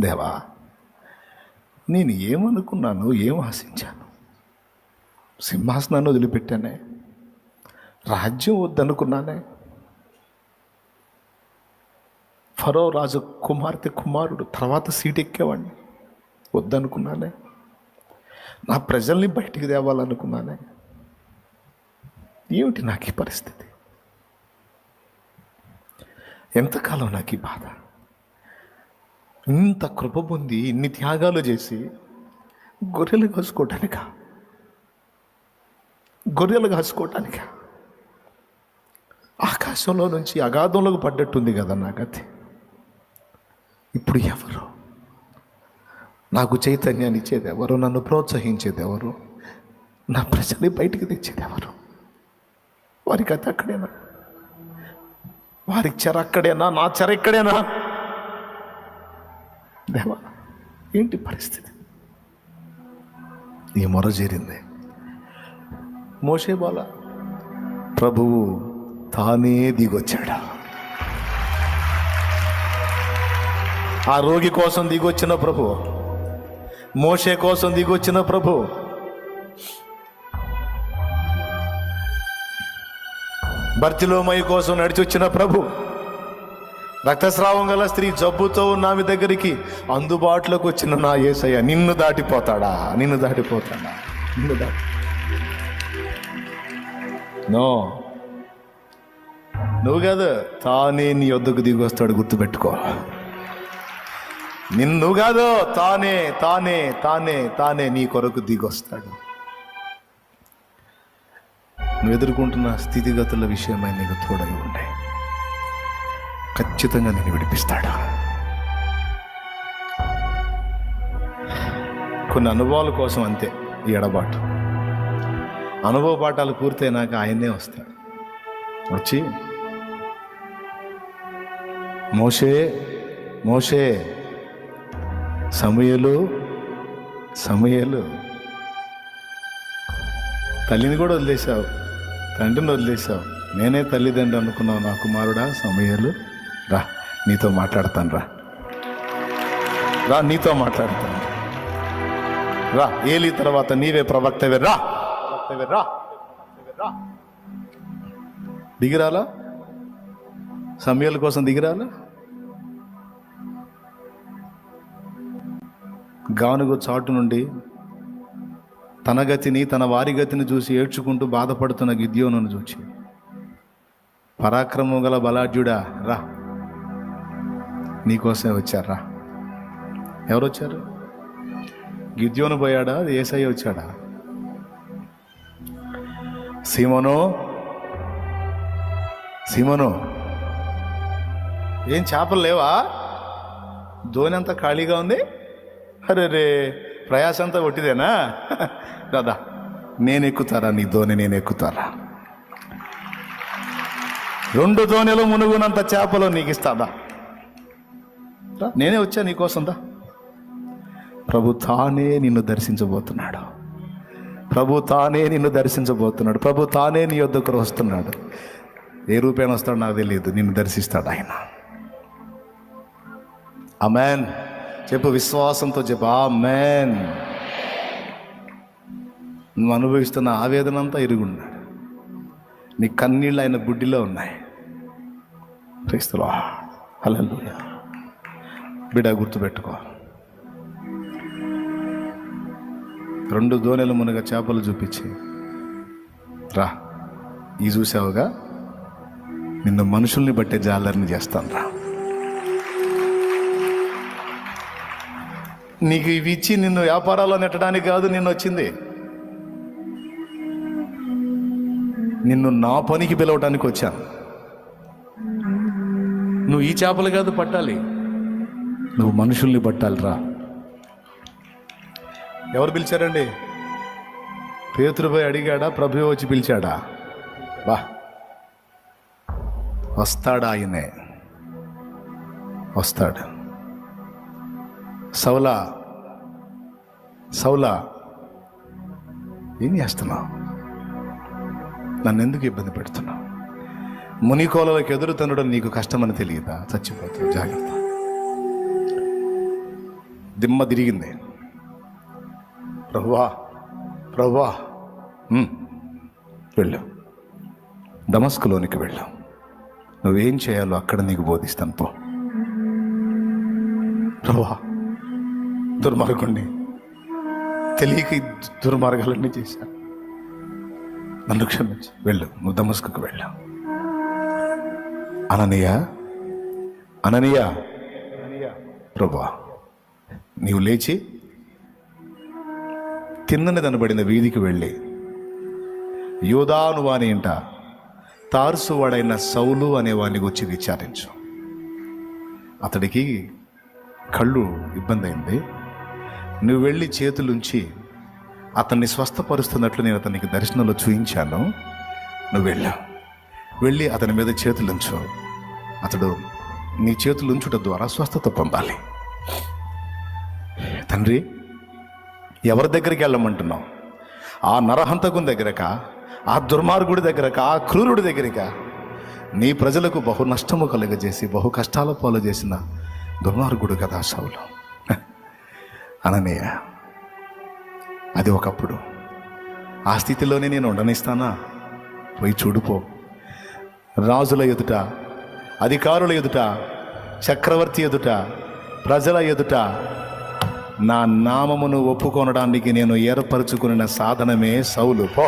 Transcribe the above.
దేవా, నేను ఏమనుకున్నాను, ఏం ఆశించాను? సింహాసనాన్ని వదిలిపెట్టానే, రాజ్యం వద్దనుకున్నానే, ఫరో రాజు కుమారుడు తర్వాత సీట్ ఎక్కేవాడిని వద్దనుకున్నానే, నా ప్రజల్ని బయటికి తేవాలనుకున్నానే. ఏమిటి నాకు ఈ పరిస్థితి? ఎంతకాలం నాకు ఈ బాధ? ఇంత కృప పొంది ఇన్ని త్యాగాలు చేసి గొర్రెలు కాసుకోవటానికా? ఆకాశంలో నుంచి అగాధంలోకి పడ్డట్టుంది కదా నా గతి. ఇప్పుడు ఎవరు నాకు చైతన్యాన్ని ఇచ్చేది? ఎవరు నన్ను ప్రోత్సహించేది? ఎవరు నా ప్రజల్ని బయటికి తెచ్చేది? ఎవరు? వారి గతి అక్కడేనా? వారి చెర అక్కడేనా? నా చెర ఇక్కడేనా? దేవా, ఏంటి పరిస్థితి? ఈ మొర చేరింది మోషే బాల. ప్రభువు తానే దిగొచ్చాడు. ఆ రోగి కోసం దిగొచ్చిన ప్రభు, మోషే కోసం దిగొచ్చిన ప్రభు, బర్తిలోమయి కోసం నడిచి వచ్చిన ప్రభు, రక్తస్రావం గల స్త్రీ జబ్బుతో ఉన్న ఆమె దగ్గరికి అందుబాటులోకి వచ్చిన నా యేసయ్య నిన్ను దాటిపోతాడా? నో, నువ్వు కాదు, తానే నీ వద్దకు దిగి వస్తాడు. గుర్తుపెట్టుకో, నిన్ను కాదు, తానే తానే తానే తానే నీ కొరకు దిగొస్తాడు. నువ్వు ఎదుర్కొంటున్న స్థితిగతుల విషయమై నీకు తోడై ఉండే ఖచ్చితంగా నేను విడిపిస్తాడు. కొన్ని అనుభవాల కోసం అంతే ఈ ఎడబాటు. అనుభవ పాఠాలు పూర్తయినాక ఆయన్నే వస్తాడు. వచ్చి మోషే సమూయేలు తల్లిని కూడా వదిలేశావు, తండ్రిని వదిలేశావు, నేనే తల్లిదండ్రి అనుకున్నావు నా కుమారుడా సమూయేలు, రా నీతో మాట్లాడతాను, రా నీతో మాట్లాడతాను, రా ఏలీ తర్వాత నీవే ప్రవక్తవే, రా దిగిరాలా? సమూయేలు కోసం దిగిరాలా? గానుగ చాటు నుండి తన గతిని, తన వారి గతిని చూసి ఏడ్చుకుంటూ బాధపడుతున్న గిద్యోనును చూచి, పరాక్రమం గల బలాఢ్యుడా రా, నీకోసమే వచ్చారా. ఎవరు వచ్చారు? గిద్యోను పోయాడా? యేసయ్య వచ్చాడా? సీమోను ఏం చేపలు లేవా? ధోని అంతా ఖాళీగా ఉంది. అరే ప్రయాస అంతా ఒట్టిదేనా? దాదా నేను ఎక్కుతారా? నీ ధోని నేను ఎక్కుతారా? 2 ధోనిలో మునుగునంత చేపలు నీకు ఇస్తాదా? నేనే వచ్చా నీకోసం దా. ప్రభు తానే నిన్ను దర్శించబోతున్నాడు. ప్రభు తానే నీ యొద్దకు వస్తున్నాడు. ఏ రూపేణ వస్తాడు నాకు తెలియదు, నిన్ను దర్శిస్తాడు ఆయన. ఆమేన్ చెప్పు, విశ్వాసంతో చెప్పు ఆమేన్. నువ్వు అనుభవిస్తున్న ఆవేదన అంతా ఇరుగున్నాడు. నీ కన్నీళ్ళు ఆయన బుడ్డిలో ఉన్నాయి. ప్రైజ్ ది లార్డ్, హల్లెలూయా. బిడ్డ గుర్తుపెట్టుకో, 2 ధోనిలు మునగ చేపలు చూపించి రా, ఈ చూసావుగా నిన్ను మనుషుల్ని బట్టే జాలర్ని చేస్తాను రా. నీకు ఇవి ఇచ్చి నిన్ను వ్యాపారాల్లో నెట్టడానికి కాదు నిన్ను వచ్చింది, నిన్ను నా పనికి పిలవటానికి వచ్చాను. నువ్వు ఈ చేపలు కాదు పట్టాలి, నువ్వు మనుషుల్ని పట్టాలి రా. ఎవరు పిలిచారండి? పేతురు పోయి అడిగాడా? ప్రభువే వచ్చి పిలిచాడా? వా, వస్తాడా? ఆయనే వస్తాడు. సౌలా ఏం చేస్తున్నావు? నన్ను ఎందుకు ఇబ్బంది పెడుతున్నావు? మునికోలకి ఎదురు తనడం నీకు కష్టమని తెలియదా? చచ్చిపోతావు, జాగ్రత్త. దిమ్మ తిరిగింది. ప్రభువా ప్రభువా, వెళ్ళు, దమస్కులోనికి వెళ్ళు, నువ్వేం చేయాలో అక్కడ నీకు బోధిస్తాను పో. ప్రభువా, దుర్మార్గుణ్ణి, తెలియక ఈ దుర్మార్గాలన్నీ చేశాను, నన్ను క్షమించు, వెళ్ళు, నువ్వు దమస్కుకు వెళ్ళు. అననీయ అననీయ, ప్రభువా, నీవు లేచి కిందన కనబడిన వీధికి వెళ్ళి యోదాను వాని ఇంట తార్సువాడైన సౌలు అనేవాని గురించి విచారించు. అతడికి కళ్ళు ఇబ్బంది అయింది. నువ్వు వెళ్ళి చేతులుంచి అతన్ని స్వస్థపరుస్తున్నట్లు నేను అతనికి దర్శనంలో చూయించాను. నువ్వు వెళ్ళి అతని మీద చేతులుంచు. అతడు నీ చేతులు ఉంచుట ద్వారా స్వస్థత పొందాలి. తండ్రి, ఎవరి దగ్గరికి వెళ్ళమంటున్నావు? ఆ నరహంతకుని దగ్గరకా, ఆ దుర్మార్గుడి దగ్గరకా, ఆ క్రూరుడి దగ్గరకా? నీ ప్రజలకు బహు నష్టము కలుగజేసి బహు కష్టాల పాలు చేసిన దుర్మార్గుడు కదా సౌలు. అననీయ, అది ఒకప్పుడు. ఆ స్థితిలోనే నేను ఉండనిస్తానా? పోయి చూడుపో. రాజుల ఎదుట, అధికారుల ఎదుట, చక్రవర్తి ఎదుట, ప్రజల ఎదుట నా నామమును ఒప్పుకొనడానికి నేను ఏర్పరచుకున్న సాధనమే సౌలు. పో.